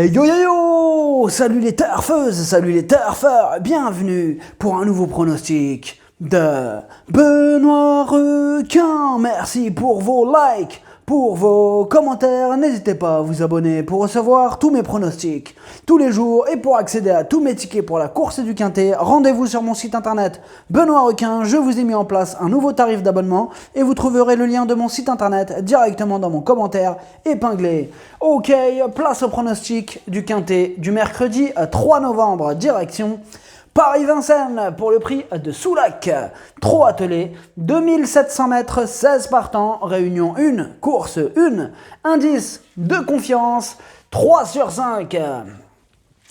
Hey yo yo yo! Salut les turfeuses, salut les turfeurs, bienvenue pour un nouveau pronostic de Benoît Requin. Merci pour vos likes, pour vos commentaires, n'hésitez pas à vous abonner pour recevoir tous mes pronostics tous les jours et pour accéder à tous mes tickets pour la course du Quintet, rendez-vous sur mon site internet Benoît Requin. Je vous ai mis en place un nouveau tarif d'abonnement et vous trouverez le lien de mon site internet directement dans mon commentaire épinglé. Ok, place au pronostic du Quintet du mercredi 3 novembre, direction Paris-Vincennes pour le prix de Soulac. 3 attelés, 2700 mètres, 16 partants, réunion 1, course 1, indice de confiance, 3 sur 5.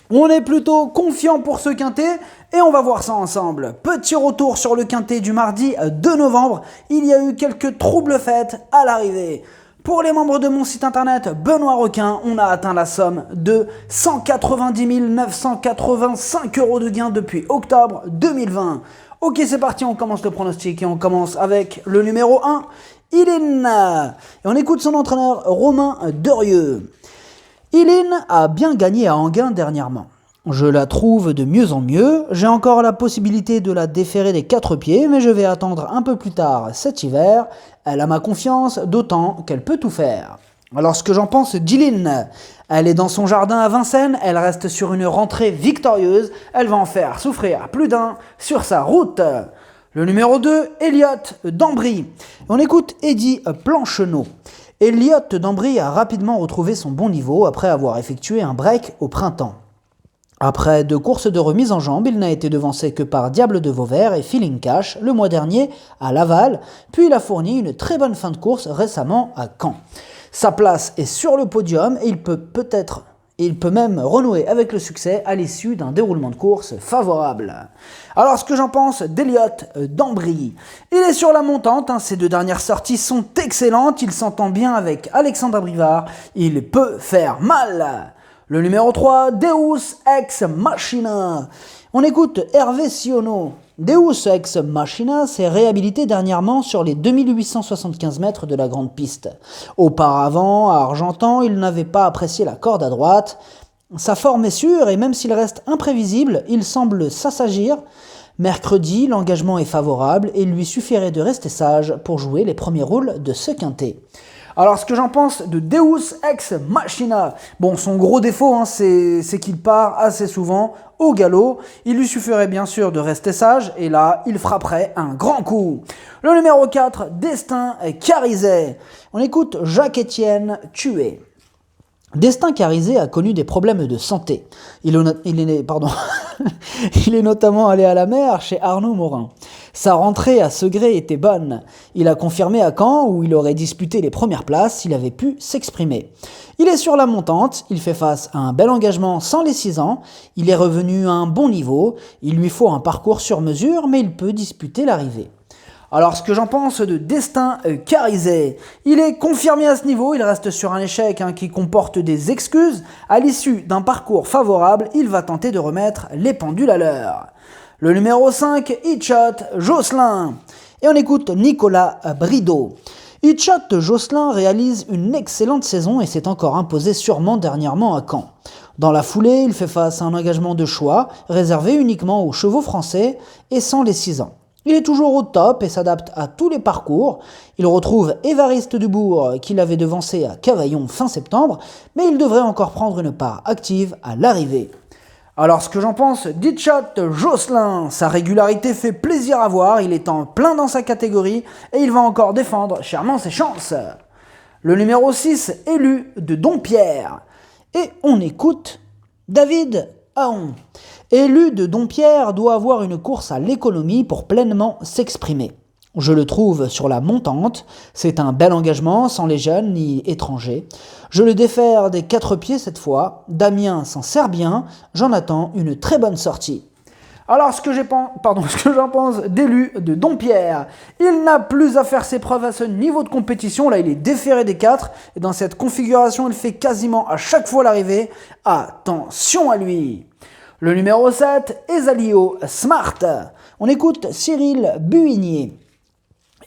On est plutôt confiant pour ce Quintet et on va voir ça ensemble. Petit retour sur le Quintet du mardi 2 novembre, il y a eu quelques troubles faits à l'arrivée. Pour les membres de mon site internet Benoît Requin, on a atteint la somme de 190 985 € de gains depuis octobre 2020. Ok, c'est parti, on commence le pronostic et on commence avec le numéro 1, Ilin. Et on écoute son entraîneur Romain Derieux. Ilin a bien gagné à Enghien dernièrement. Je la trouve de mieux en mieux, j'ai encore la possibilité de la déférer des 4 pieds, mais je vais attendre un peu plus tard cet hiver. Elle a ma confiance, d'autant qu'elle peut tout faire. Alors ce que j'en pense d'Ilin, elle est dans son jardin à Vincennes, elle reste sur une rentrée victorieuse, elle va en faire souffrir plus d'un sur sa route. Le numéro 2, Elliot d'Ambry. On écoute Eddy Plancheneau. Elliot d'Ambry a rapidement retrouvé son bon niveau après avoir effectué un break au printemps. Après 2 courses de remise en jambe, il n'a été devancé que par Diable de Vauvert et Feeling Cash le mois dernier à Laval, puis il a fourni une très bonne fin de course récemment à Caen. Sa place est sur le podium et il peut même renouer avec le succès à l'issue d'un déroulement de course favorable. Alors ce que j'en pense d'Elliot d'Ambry, il est sur la montante, ses 2 dernières sorties sont excellentes, il s'entend bien avec Alexandre Abrivard, il peut faire mal. Le numéro 3, Deus Ex Machina. On écoute Hervé Sionneau. Deus Ex Machina s'est réhabilité dernièrement sur les 2875 mètres de la grande piste. Auparavant, à Argentan, il n'avait pas apprécié la corde à droite. Sa forme est sûre et même s'il reste imprévisible, il semble s'assagir. Mercredi, l'engagement est favorable et il lui suffirait de rester sage pour jouer les premiers rôles de ce Quintet. Alors ce que j'en pense de Deus Ex Machina, bon son gros défaut c'est qu'il part assez souvent au galop, il lui suffirait bien sûr de rester sage et là il frapperait un grand coup. Le numéro 4, Destin Carizet, on écoute Jacques-Étienne Tué. Destin Carizet a connu des problèmes de santé. Il est notamment allé à la mer chez Arnaud Morin. Sa rentrée à Segré était bonne. Il a confirmé à Caen où il aurait disputé les premières places s'il avait pu s'exprimer. Il est sur la montante, il fait face à un bel engagement sans les 6 ans, il est revenu à un bon niveau, il lui faut un parcours sur mesure mais il peut disputer l'arrivée. Alors ce que j'en pense de Destin Carizet, il est confirmé à ce niveau, il reste sur un échec qui comporte des excuses. À l'issue d'un parcours favorable, il va tenter de remettre les pendules à l'heure. Le numéro 5, Hitchot Josselin. Et on écoute Nicolas Brideau. Hitchot Josselin réalise une excellente saison et s'est encore imposé sûrement dernièrement à Caen. Dans la foulée, il fait face à un engagement de choix, réservé uniquement aux chevaux français et sans les 6 ans. Il est toujours au top et s'adapte à tous les parcours. Il retrouve Évariste Dubourg qui l'avait devancé à Cavaillon fin septembre, mais il devrait encore prendre une part active à l'arrivée. Alors ce que j'en pense d'Hitchot Josselin, sa régularité fait plaisir à voir, il est en plein dans sa catégorie et il va encore défendre chèrement ses chances. Le numéro 6, Élu de Dompierre. Et on écoute David Aon. Élu de Dompierre doit avoir une course à l'économie pour pleinement s'exprimer. Je le trouve sur la montante, c'est un bel engagement sans les jeunes ni étrangers. Je le défère des 4 pieds cette fois, Damien s'en sert bien, j'en attends une très bonne sortie. Alors ce que j'en pense d'Élu de Dompierre, il n'a plus à faire ses preuves à ce niveau de compétition, là il est déféré des 4, et dans cette configuration il fait quasiment à chaque fois l'arrivée, attention à lui. Le numéro 7, Esalio Smart. On écoute Cyril Buigné.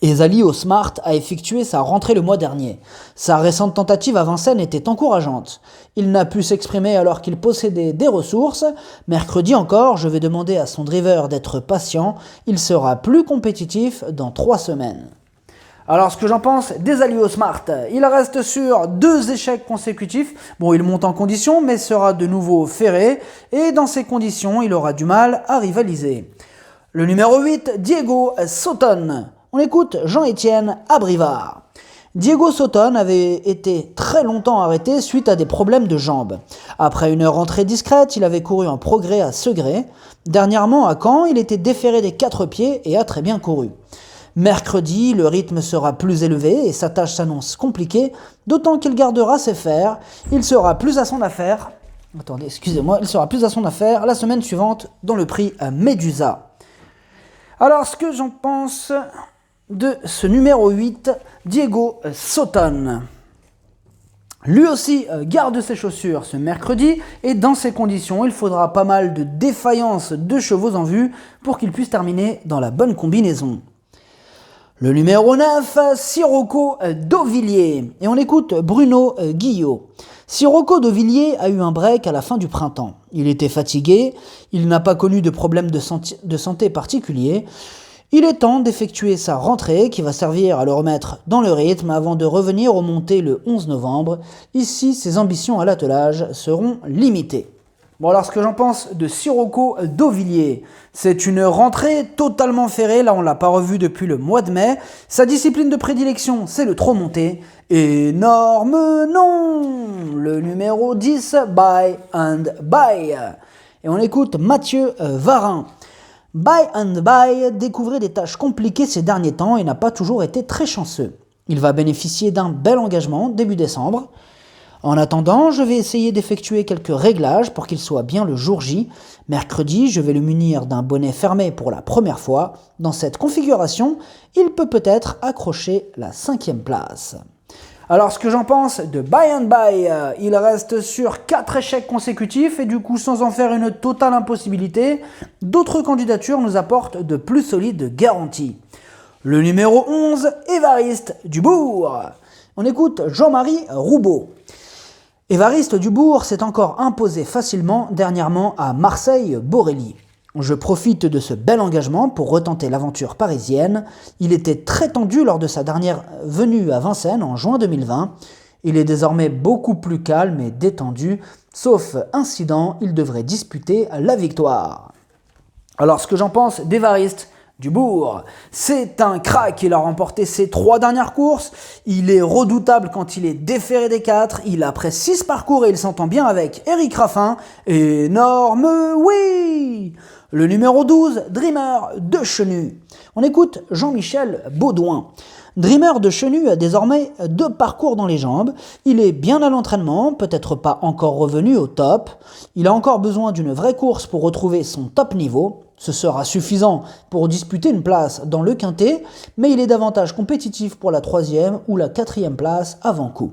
Et Zali Smart a effectué sa rentrée le mois dernier. Sa récente tentative à Vincennes était encourageante. Il n'a pu s'exprimer alors qu'il possédait des ressources. Mercredi encore, je vais demander à son driver d'être patient. Il sera plus compétitif dans 3 semaines. Alors, ce que j'en pense des Zali Smart, il reste sur 2 échecs consécutifs. Bon, il monte en condition, mais sera de nouveau ferré. Et dans ces conditions, il aura du mal à rivaliser. Le numéro 8, Diego Sotton. On écoute Jean-Étienne Abrivard. Diego Sotton avait été très longtemps arrêté suite à des problèmes de jambes. Après une rentrée discrète, il avait couru en progrès à Segré. Dernièrement, à Caen, il était déféré des 4 pieds et a très bien couru. Mercredi, le rythme sera plus élevé et sa tâche s'annonce compliquée, d'autant qu'il gardera ses fers. Il sera plus à son affaire. Il sera plus à son affaire la semaine suivante dans le prix Medusa. Alors, ce que j'en pense de ce numéro 8, Diego Sotton. Lui aussi garde ses chaussures ce mercredi et dans ces conditions, il faudra pas mal de défaillance de chevaux en vue pour qu'il puisse terminer dans la bonne combinaison. Le numéro 9, Sirocco d'Auvilliers. Et on écoute Bruno Guillot. Sirocco d'Auvilliers a eu un break à la fin du printemps. Il était fatigué, il n'a pas connu de problème de santé particulier. Il est temps d'effectuer sa rentrée qui va servir à le remettre dans le rythme avant de revenir aux montées le 11 novembre. Ici, ses ambitions à l'attelage seront limitées. Bon, alors ce que j'en pense de Sirocco d'Auvilliers, c'est une rentrée totalement ferrée, là on l'a pas revu depuis le mois de mai. Sa discipline de prédilection, c'est le trot monté. Énorme nom, le numéro 10, By and By. Et on écoute Mathieu Varin. By and By découvrait des tâches compliquées ces derniers temps et n'a pas toujours été très chanceux. Il va bénéficier d'un bel engagement début décembre. En attendant, je vais essayer d'effectuer quelques réglages pour qu'il soit bien le jour J. Mercredi, je vais le munir d'un bonnet fermé pour la première fois. Dans cette configuration, il peut-être accrocher la 5e place. Alors, ce que j'en pense de By and By, il reste sur 4 échecs consécutifs et du coup, sans en faire une totale impossibilité, d'autres candidatures nous apportent de plus solides garanties. Le numéro 11, Évariste Dubourg. On écoute Jean-Marie Roubaud. Évariste Dubourg s'est encore imposé facilement dernièrement à Marseille-Borelli. Je profite de ce bel engagement pour retenter l'aventure parisienne. Il était très tendu lors de sa dernière venue à Vincennes en juin 2020. Il est désormais beaucoup plus calme et détendu. Sauf incident, il devrait disputer la victoire. Alors, ce que j'en pense d'Évariste Dubourg, c'est un crack, il a remporté ses 3 dernières courses, il est redoutable quand il est déféré des 4, il a après 6 parcours et il s'entend bien avec Eric Raffin, énorme oui. Le numéro 12, Dreamer de Chenu. On écoute Jean-Michel Baudouin. Dreamer de Chenu a désormais 2 parcours dans les jambes, il est bien à l'entraînement, peut-être pas encore revenu au top, il a encore besoin d'une vraie course pour retrouver son top niveau. Ce sera suffisant pour disputer une place dans le quintet, mais il est davantage compétitif pour la 3e ou la 4e place avant coup.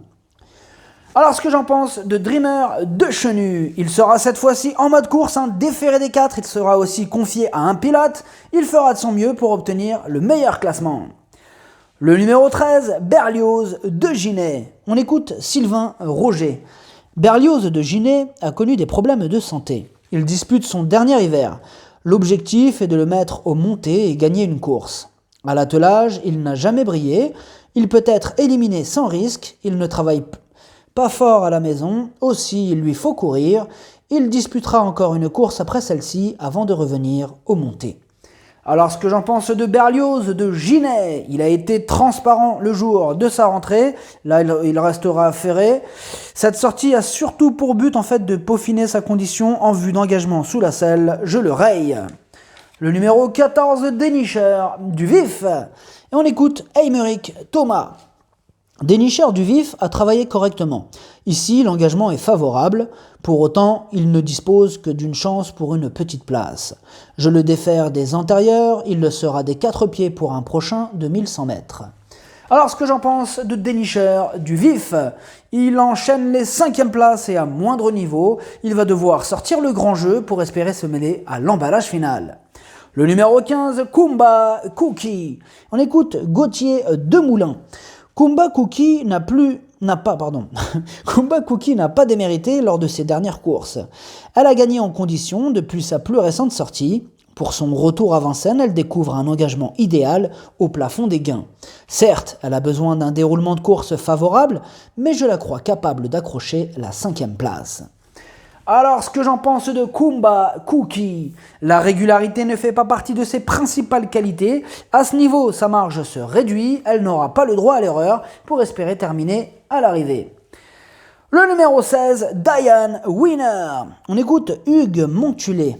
Alors, ce que j'en pense de Dreamer de Chenu, il sera cette fois-ci en mode course, déféré des 4, il sera aussi confié à un pilote, il fera de son mieux pour obtenir le meilleur classement. Le numéro 13, Berlioz de Ginet. On écoute Sylvain Roger. Berlioz de Ginet a connu des problèmes de santé. Il dispute son dernier hiver. L'objectif est de le mettre aux montées et gagner une course. À l'attelage, il n'a jamais brillé, il peut être éliminé sans risque, il ne travaille pas fort à la maison, aussi il lui faut courir, il disputera encore une course après celle-ci avant de revenir aux montées. Alors, ce que j'en pense de Berlioz de Ginet, il a été transparent le jour de sa rentrée, là il restera ferré. Cette sortie a surtout pour but en fait de peaufiner sa condition en vue d'engagement sous la selle, je le raye. Le numéro 14, Dénicheur du Vif, et on écoute Aymeric Thomas. Dénicheur du Vif a travaillé correctement. Ici, l'engagement est favorable. Pour autant, il ne dispose que d'une chance pour une petite place. Je le défère des antérieurs, il le sera des 4 pieds pour un prochain de 1100 mètres. Alors, ce que j'en pense de Dénicheur du Vif, il enchaîne les 5e places et à moindre niveau. Il va devoir sortir le grand jeu pour espérer se mêler à l'emballage final. Le numéro 15, Kumba Cookie. On écoute Gauthier Demoulin. Kumba Cookie Kumba Cookie n'a pas démérité lors de ses dernières courses. Elle a gagné en condition depuis sa plus récente sortie. Pour son retour à Vincennes, elle découvre un engagement idéal au plafond des gains. Certes, elle a besoin d'un déroulement de course favorable, mais je la crois capable d'accrocher la 5e place. Alors, ce que j'en pense de Kumba Cookie, la régularité ne fait pas partie de ses principales qualités. À ce niveau, sa marge se réduit, elle n'aura pas le droit à l'erreur pour espérer terminer à l'arrivée. Le numéro 16, Diane Winner. On écoute Hugues Montulé.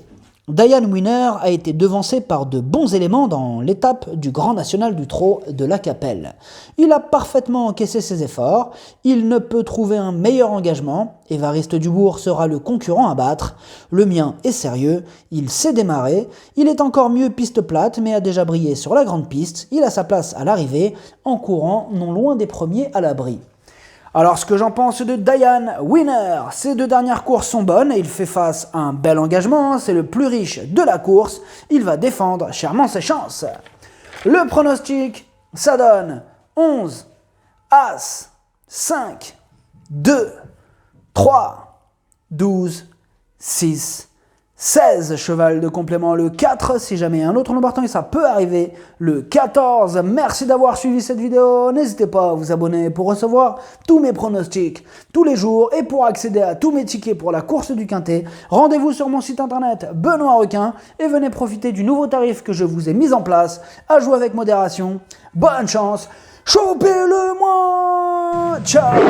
Diane Winner a été devancé par de bons éléments dans l'étape du Grand National du Trot de la Capelle. Il a parfaitement encaissé ses efforts, il ne peut trouver un meilleur engagement, Évariste Dubourg sera le concurrent à battre. Le mien est sérieux, il sait démarrer, il est encore mieux piste plate mais a déjà brillé sur la grande piste, il a sa place à l'arrivée, en courant non loin des premiers à l'abri. Alors ce que j'en pense de Diane Winner, ces 2 dernières courses sont bonnes et il fait face à un bel engagement, c'est le plus riche de la course, il va défendre chèrement ses chances. Le pronostic, ça donne 11, As, 5, 2, 3, 12, 6, 16, cheval de complément le 4, si jamais un autre nombre partant, ça peut arriver le 14. Merci d'avoir suivi cette vidéo, n'hésitez pas à vous abonner pour recevoir tous mes pronostics tous les jours et pour accéder à tous mes tickets pour la course du Quintet, rendez-vous sur mon site internet Benoît Requin et venez profiter du nouveau tarif que je vous ai mis en place, à jouer avec modération. Bonne chance, chopez-le moi, ciao.